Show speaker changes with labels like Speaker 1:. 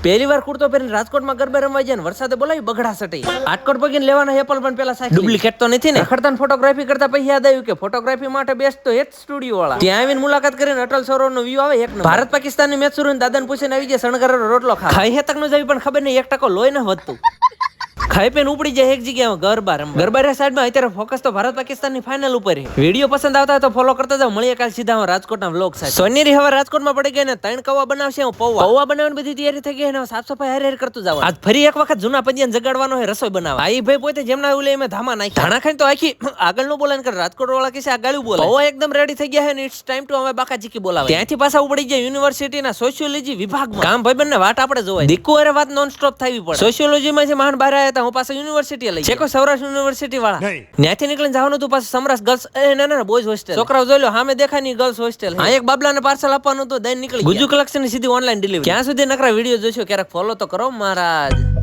Speaker 1: પહેલી વાર કુર્તો પહેરીને રાજકોટમાં ગરબા રમવા જાય ને વરસાદે બોલાવી બગડા સટી રાજકોટ પગીને લેવાના એપલ પણ પેલા સાચી ડુપ્લિકેટ તો નથી ને ખડતાન ફોટોગ્રાફી કરતા પછી યાદ આવ્યું કે ફોટોગ્રાફી માટે બેસ્ટ તો હેત સ્ટુડિયો વાળા ત્યાં આવીને મુલાકાત કરીને અટલ સરોવરનો વ્યૂ આવે એક નંબર ભારત પાકિસ્તાનની મેચ શરૂ દાદાને પૂછીને આવી જાય શણગારેલો રોટલો ખાઈ હેતક નો જવી પણ ખબર નહીં 1% લોહી ન વધતું ખાઈ પેન ઉપડી જાય એક જગ્યાએ ગરબા રમવા ગરબા સાઈડમાં અત્યારે ફોકસ તો ભારત પાકિસ્તાનની ફાઇનલ ઉપર વિડીયો પસંદ આવતા હોય તો ફોલો કરતા જાવ મળીએ કાલ સીધા હું રાજકોટના વ્લોગ સાથે સોનેરી હવે રાજકોટમાં પડી ગઈ ને 3 કવા બનાવશે હું પૌવા બનાવવાની બધી તૈયારી થઈ ગઈ ને સાફ સફાઈ હારે કરતું જાવ આજ ફરી એક વખત જૂના પંજિયાને જગાડવાનો છે રસોઈ બનાવવા આઈ ભાઈ પોતે જેમના ઉલે મેં ધામા નાખી ધાણા ખાઈને તો આખી આગળનું બોલાન કર રાજકોટ વાળા કે આ ગાળું બોલે પૌવા એકદમ રેડી થઈ ગયા છે ને ઇટ્સ ટાઈમ ટુ અમે બાકાજીકી બોલાવે ત્યાંથી પાછા ઉપડી જાય યુનિવર્સિટીના સોશિયોલોજી વિભાગમાં કામ ભાઈબંધને વાટ આપણે જોવાય દીકુ અરે વાત નોન સ્ટોપ થવી પડે સોશિયોલોજીમાં જે મહાન બહાર આવ્યા હતા હું પાછા યુનિવર્સિટી ચેકો સૌરાષ્ટ્ર યુનિવર્સિટી વાળા ત્યાંથી નીકળીને જવાનું હતું પાછું સમરસ ગર્લ્સ ના બોયઝ હોસ્ટેલ છોકરાઓ જોઈ લો સામે દેખાય ની ગર્લ્સ હોસ્ટેલ આ એક બાબલાને પાર્સલ આપવાનું હતું દઈને નીકળી ગુજુ કલેક્શન સીધી ઓનલાઈન ડિલિવરી ક્યાં સુધી નકરા વિડીયો જોશો ક્યારેક ફોલો તો કરો મહારાજ।